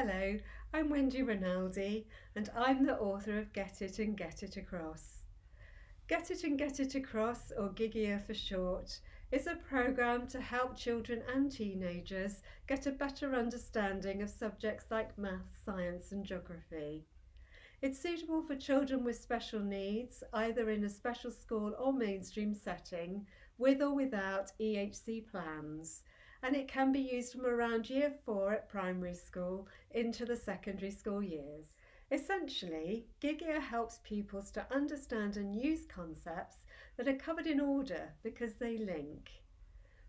Hello, I'm Wendy Rinaldi and I'm the author of Get It and Get It Across. Get It and Get It Across, or GIGIA for short, is a programme to help children and teenagers get a better understanding of subjects like maths, science and geography. It's suitable for children with special needs, either in a special school or mainstream setting, with or without EHC plans, and it can be used from around year 4 at primary school into the secondary school years. Essentially, GIGIA helps pupils to understand and use concepts that are covered in order because they link.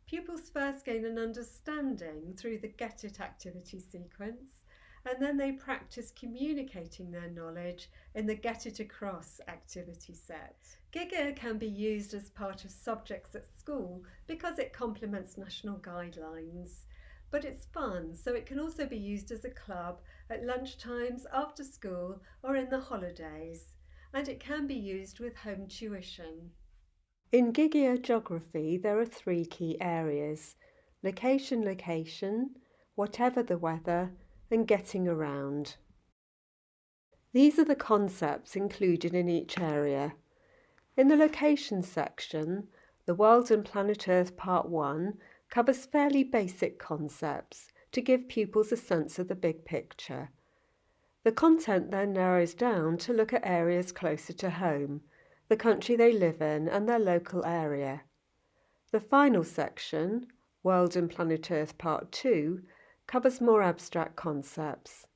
Pupils first gain an understanding through the Get It activity sequence, and then they practice communicating their knowledge in the Get It Across activity set. GIGIA can be used as part of subjects at school because it complements national guidelines. But it's fun, so it can also be used as a club at lunchtimes, after school, or in the holidays. And it can be used with home tuition. In GIGIAgeography, there are 3 key areas: location, location, whatever the weather, and getting around. These are the concepts included in each area. In the location section, the World and Planet Earth Part 1 covers fairly basic concepts to give pupils a sense of the big picture. The content then narrows down to look at areas closer to home, the country they live in and their local area. The final section, World and Planet Earth Part 2, covers more abstract concepts.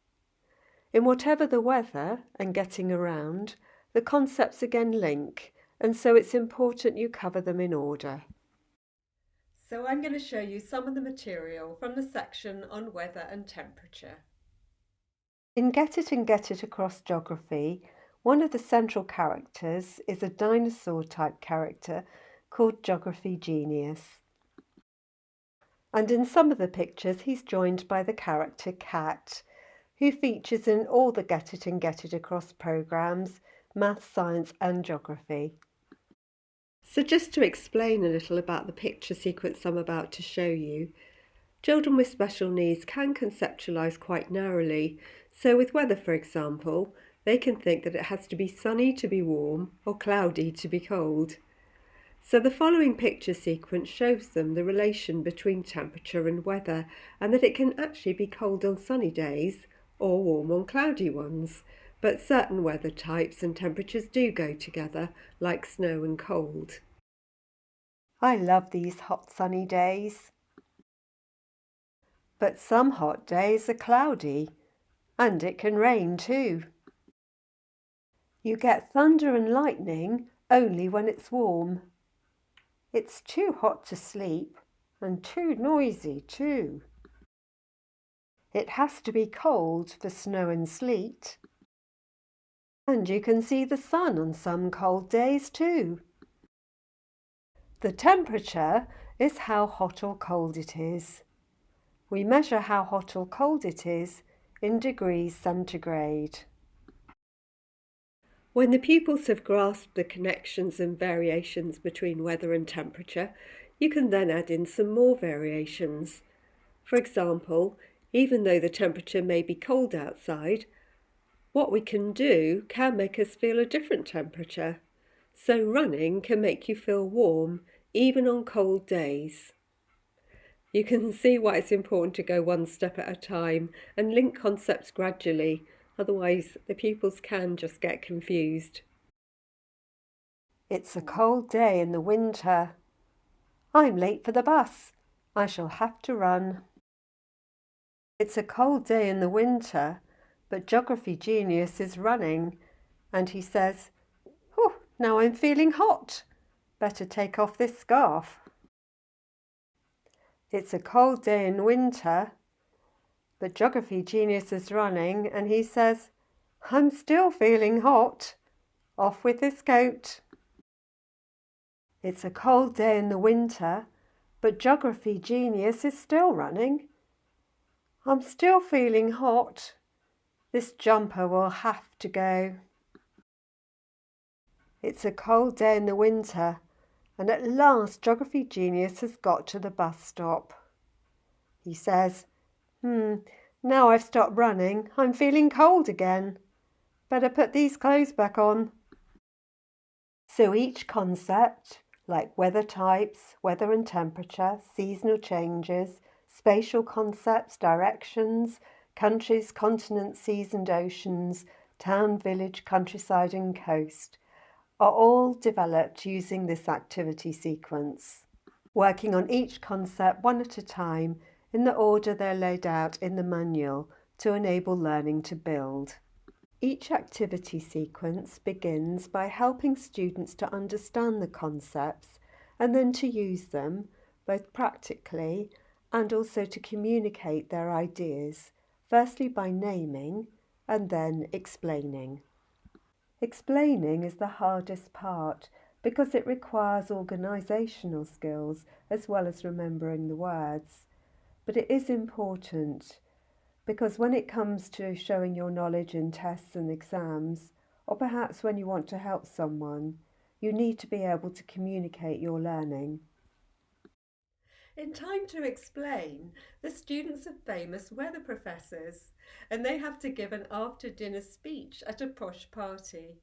In whatever the weather and getting around, the concepts again link, and so it's important you cover them in order. So I'm going to show you some of the material from the section on weather and temperature. In Get It and Get It Across Geography, one of the central characters is a dinosaur-type character called Geography Genius. And in some of the pictures, he's joined by the character Cat, who features in all the Get It and Get It Across programmes, maths, science and geography. So just to explain a little about the picture sequence I'm about to show you, children with special needs can conceptualise quite narrowly. So with weather, for example, they can think that it has to be sunny to be warm or cloudy to be cold. So the following picture sequence shows them the relation between temperature and weather, and that it can actually be cold on sunny days or warm on cloudy ones. But certain weather types and temperatures do go together, like snow and cold. I love these hot sunny days. But some hot days are cloudy, and it can rain too. You get thunder and lightning only when it's warm. It's too hot to sleep and too noisy too. It has to be cold for snow and sleet. And you can see the sun on some cold days too. The temperature is how hot or cold it is. We measure how hot or cold it is in degrees centigrade. When the pupils have grasped the connections and variations between weather and temperature, you can then add in some more variations. For example, even though the temperature may be cold outside, what we can do can make us feel a different temperature. So running can make you feel warm even on cold days. You can see why it's important to go one step at a time and link concepts gradually, otherwise the pupils can just get confused. It's a cold day in the winter. I'm late for the bus. I shall have to run. It's a cold day in the winter, but Geography Genius is running, and he says, "Oh, now I'm feeling hot. Better take off this scarf." It's a cold day in winter, but Geography Genius is running, and he says, "I'm still feeling hot. Off with this coat." It's a cold day in the winter, but Geography Genius is still running. "I'm still feeling hot. This jumper will have to go." It's a cold day in the winter, and at last Geography Genius has got to the bus stop. He says, Now I've stopped running, I'm feeling cold again. Better put these clothes back on. So each concept, like weather types, weather and temperature, seasonal changes, spatial concepts, directions, countries, continents, seas and oceans, town, village, countryside and coast, are all developed using this activity sequence, working on each concept one at a time in the order they're laid out in the manual to enable learning to build. Each activity sequence begins by helping students to understand the concepts and then to use them, both practically and also to communicate their ideas, firstly by naming and then explaining. Explaining is the hardest part because it requires organisational skills as well as remembering the words. But it is important because when it comes to showing your knowledge in tests and exams, or perhaps when you want to help someone, you need to be able to communicate your learning. In Time to Explain, the students are famous weather professors and they have to give an after-dinner speech at a posh party.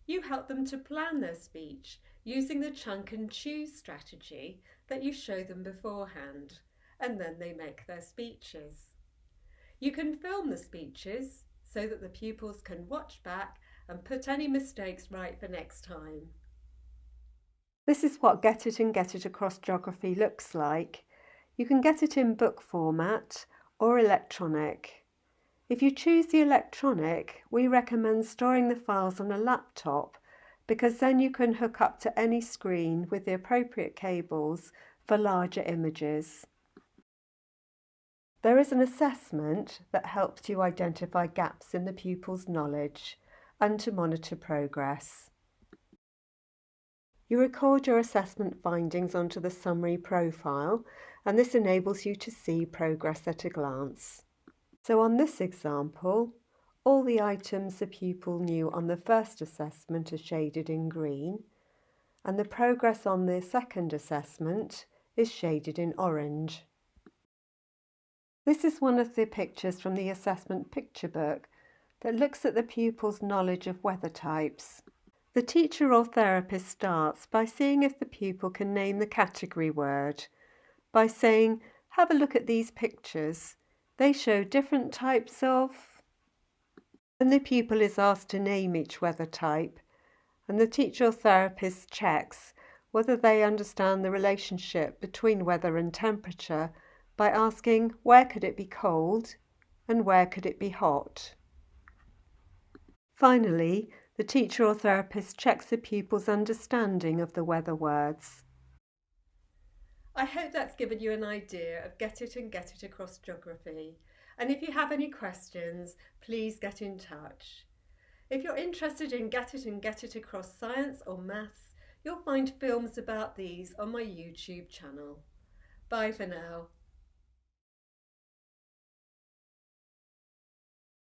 You help them to plan their speech using the chunk and choose strategy that you show them beforehand, and then they make their speeches. You can film the speeches so that the pupils can watch back and put any mistakes right for next time. This is what Get It and Get It Across Geography looks like. You can get it in book format or electronic. If you choose the electronic, we recommend storing the files on a laptop because then you can hook up to any screen with the appropriate cables for larger images. There is an assessment that helps you identify gaps in the pupil's knowledge and to monitor progress. You record your assessment findings onto the summary profile, and this enables you to see progress at a glance. So on this example, all the items the pupil knew on the first assessment are shaded in green, and the progress on the second assessment is shaded in orange. This is one of the pictures from the assessment picture book that looks at the pupil's knowledge of weather types. The teacher or therapist starts by seeing if the pupil can name the category word, by saying, "Have a look at these pictures. They show different types of..." Then the pupil is asked to name each weather type, and the teacher or therapist checks whether they understand the relationship between weather and temperature by asking where could it be cold and where could it be hot. Finally, the teacher or therapist checks the pupil's understanding of the weather words. I hope that's given you an idea of Get It and Get It Across Geography. And if you have any questions, please get in touch. If you're interested in Get It and Get It Across Science or Maths, you'll find films about these on my YouTube channel. Bye for now.